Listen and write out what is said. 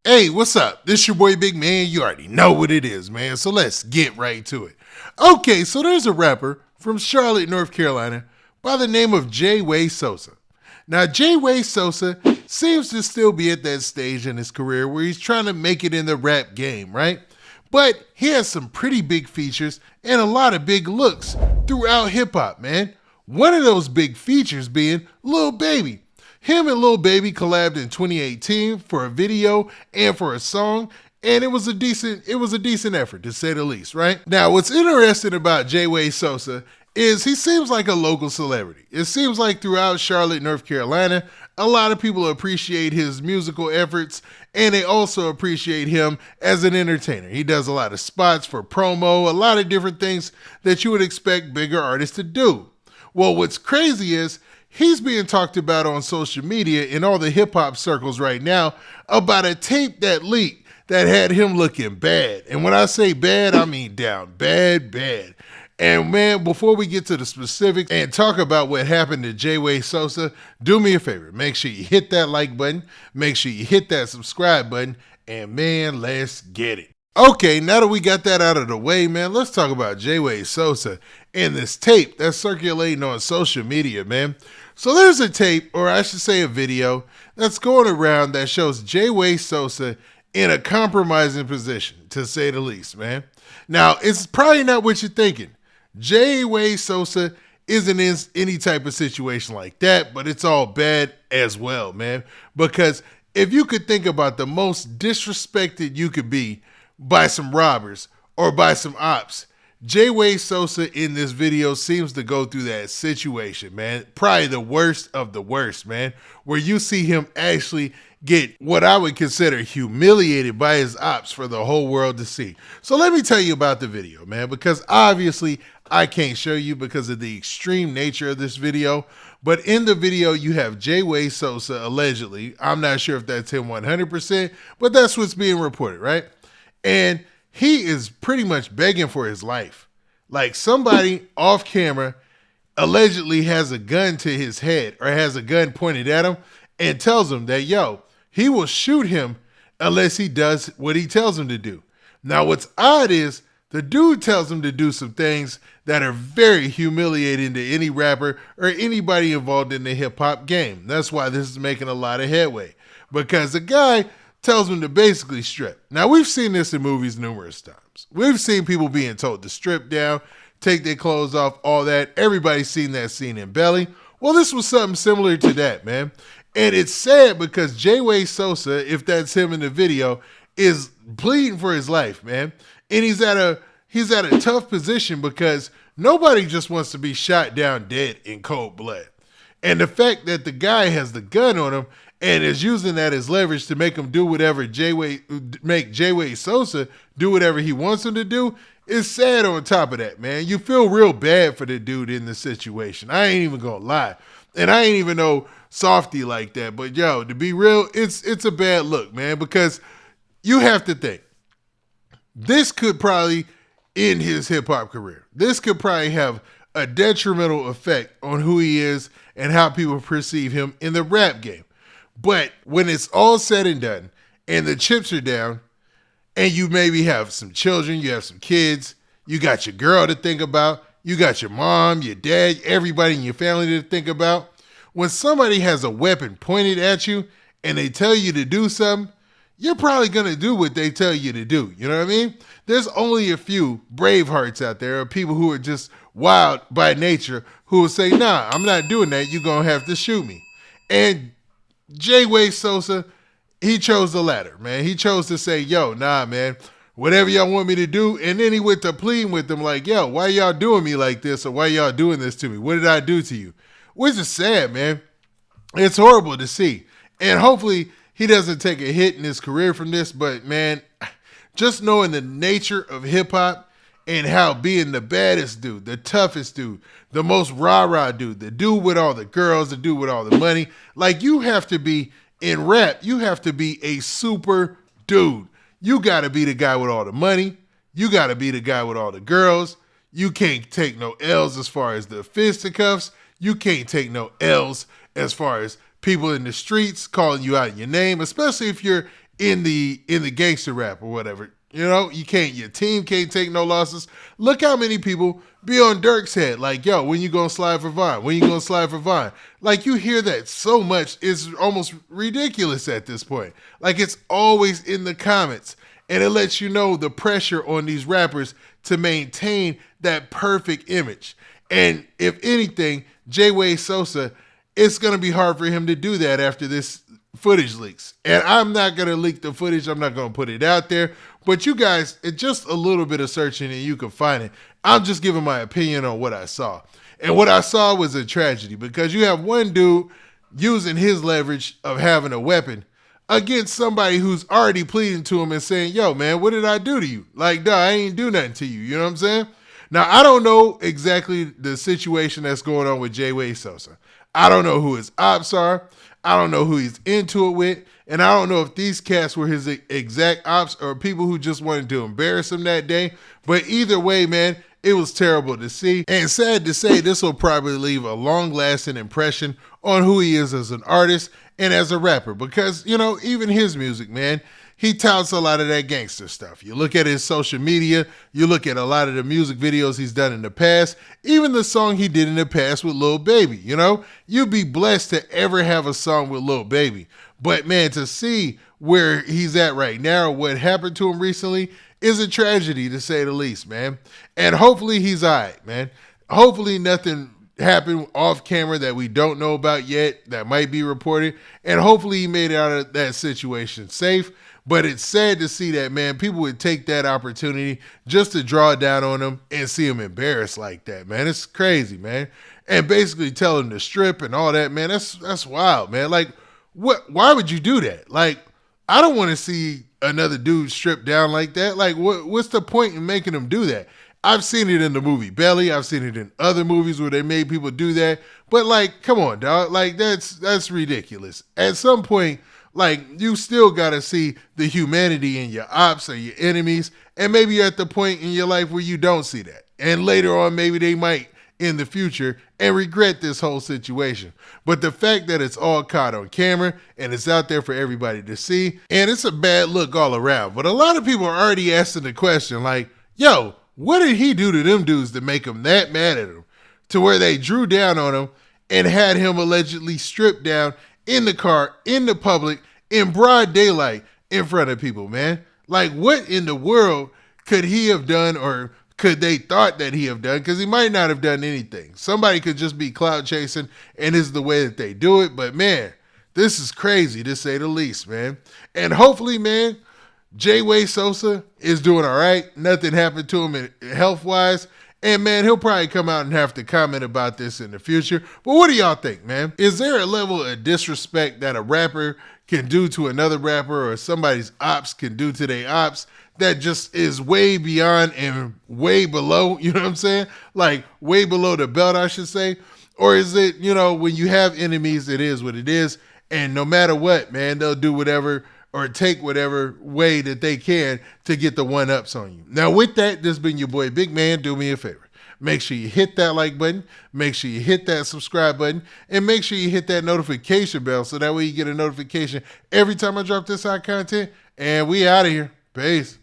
Hey, what's up? This your boy Big Man. You already know what it is, man. So let's get right to it. Okay, so there's a rapper from Charlotte, North Carolina by the name of JayWay Sosa. Now, JayWay Sosa seems to still be at that stage in his career where he's trying to make it in the rap game, right? But he has some pretty big features and a lot of big looks throughout hip hop, man. One of those big features being Lil Baby. Him and Lil Baby collabed in 2018 for a video and for a song, and it was a decent effort to say the least, right? Now, what's interesting about JayWay Sosa is he seems like a local celebrity. It seems like throughout Charlotte, North Carolina, a lot of people appreciate his musical efforts, and they also appreciate him as an entertainer. He does a lot of spots for promo, a lot of different things that you would expect bigger artists to do. Well, what's crazy is he's being talked about on social media in all the hip hop circles right now about a tape that leaked that had him looking bad. And when I say bad, I mean down bad. And man, before we get to the specifics and talk about what happened to JayWay Sosa, do me a favor. Make sure you hit that like button. Make sure you hit that subscribe button. And man, let's get it. Okay, now that we got that out of the way, man, let's talk about JayWay Sosa and this tape that's circulating on social media, man. So there's a tape, or I should say a video, that's going around that shows JayWay Sosa in a compromising position, to say the least, man. Now, it's probably not what you're thinking. JayWay Sosa isn't in any type of situation like that, but it's all bad as well, man. Because if you could think about the most disrespected you could be by some robbers or by some ops, JayWay Sosa in this video seems to go through that situation, man. Probably the worst of the worst, man, where you see him actually get what I would consider humiliated by his ops for the whole world to see. So let me tell you about the video, man, because obviously I can't show you because of the extreme nature of this video. But in the video, you have JayWay Sosa allegedly. I'm not sure if that's him 100%, but that's what's being reported, right? And he is pretty much begging for his life. Like somebody off camera allegedly has a gun to his head or has a gun pointed at him and tells him that, yo, he will shoot him unless he does what he tells him to do. Now, what's odd is the dude tells him to do some things that are very humiliating to any rapper or anybody involved in the hip hop game. That's why this is making a lot of headway, because the guy tells him to basically strip. Now, we've seen this in movies numerous times. We've seen people being told to strip down, take their clothes off, all that. Everybody's seen that scene in Belly. Well, this was something similar to that, man. And it's sad because JayWay Sosa, if that's him in the video, is pleading for his life, man. And he's at a tough position because nobody just wants to be shot down dead in cold blood. And the fact that the guy has the gun on him and is using that as leverage to make him do whatever JayWay Sosa do whatever he wants him to do is sad on top of that, man. You feel real bad for the dude in this situation. I ain't even gonna lie. And I ain't even no softy like that. But yo, to be real, it's a bad look, man, because you have to think. This could probably end his hip hop career. This could probably have a detrimental effect on who he is and how people perceive him in the rap game. But when it's all said and done and the chips are down and you maybe have some children, you have some kids, you got your girl to think about, you got your mom, your dad, everybody in your family to think about. When somebody has a weapon pointed at you and they tell you to do something, you're probably going to do what they tell you to do. You know what I mean? There's only a few brave hearts out there, or people who are just wild by nature, who will say, nah, I'm not doing that. You're going to have to shoot me. And JayWay Sosa, he chose the latter, man. He chose to say, yo, nah, man, whatever y'all want me to do. And then he went to pleading with them like, yo, why y'all doing me like this? Or why y'all doing this to me? What did I do to you? Which is sad, man. It's horrible to see. And hopefully he doesn't take a hit in his career from this. But, man, just knowing the nature of hip-hop and how being the baddest dude, the toughest dude, the most rah-rah dude, the dude with all the girls, the dude with all the money, like you have to be, in rap, you have to be a super dude. You got to be the guy with all the money. You got to be the guy with all the girls. You can't take no L's as far as the fisticuffs. You can't take no L's as far as people in the streets calling you out in your name, especially if you're in the gangster rap or whatever. You know, your team can't take no losses. Look how many people be on Dirk's head. Like, yo, when you gonna slide for Vine? When you gonna slide for Vine? Like, you hear that so much, it's almost ridiculous at this point. Like, it's always in the comments. And it lets you know the pressure on these rappers to maintain that perfect image. And if anything, JayWay Sosa, it's going to be hard for him to do that after this footage leaks. And I'm not going to leak the footage. I'm not going to put it out there. But you guys, it's just a little bit of searching and you can find it. I'm just giving my opinion on what I saw. And what I saw was a tragedy because you have one dude using his leverage of having a weapon against somebody who's already pleading to him and saying, yo, man, what did I do to you? Like, duh, I ain't do nothing to you. You know what I'm saying? Now, I don't know exactly the situation that's going on with JayWay Sosa. I don't know who his ops are. I don't know who he's into it with. And I don't know if these cats were his exact ops or people who just wanted to embarrass him that day. But either way, man, it was terrible to see. And sad to say, this will probably leave a long-lasting impression on who he is as an artist and as a rapper. Because, you know, even his music, man, he touts a lot of that gangster stuff. You look at his social media, you look at a lot of the music videos he's done in the past, even the song he did in the past with Lil Baby, you know? You'd be blessed to ever have a song with Lil Baby. But man, to see where he's at right now, what happened to him recently, is a tragedy to say the least, man. And hopefully he's all right, man. Hopefully nothing happened off camera that we don't know about yet that might be reported. And hopefully he made it out of that situation safe. But it's sad to see that, man, people would take that opportunity just to draw down on him and see him embarrassed like that, man. It's crazy, man. And basically tell him to strip and all that, man, that's wild, man. Like, why would you do that? Like, I don't want to see another dude strip down like that. Like, what's the point in making him do that? I've seen it in the movie Belly. I've seen it in other movies where they made people do that. But, like, come on, dog. Like, that's ridiculous. At some point, like, you still got to see the humanity in your ops or your enemies. And maybe you're at the point in your life where you don't see that. And later on, maybe they might in the future and regret this whole situation. But the fact that it's all caught on camera and it's out there for everybody to see, and it's a bad look all around. But a lot of people are already asking the question like, yo, what did he do to them dudes to make them that mad at him? To where they drew down on him and had him allegedly stripped down in the car, in the public, in broad daylight, in front of people, man. Like, what in the world could he have done, or could they thought that he have done? Because he might not have done anything. Somebody could just be clout chasing, and this is the way that they do it. But, man, this is crazy to say the least, man. And hopefully, man, JayWay Sosa is doing all right. Nothing happened to him health-wise. And, man, he'll probably come out and have to comment about this in the future. But what do y'all think, man? Is there a level of disrespect that a rapper can do to another rapper, or somebody's ops can do to their ops, that just is way beyond and way below, you know what I'm saying? Like, way below the belt, I should say. Or is it, you know, when you have enemies, it is what it is. And no matter what, man, they'll do whatever or take whatever way that they can to get the one-ups on you. Now, with that, this has been your boy, Big Man. Do me a favor. Make sure you hit that like button. Make sure you hit that subscribe button. And make sure you hit that notification bell so that way you get a notification every time I drop this hot content. And we out of here. Peace.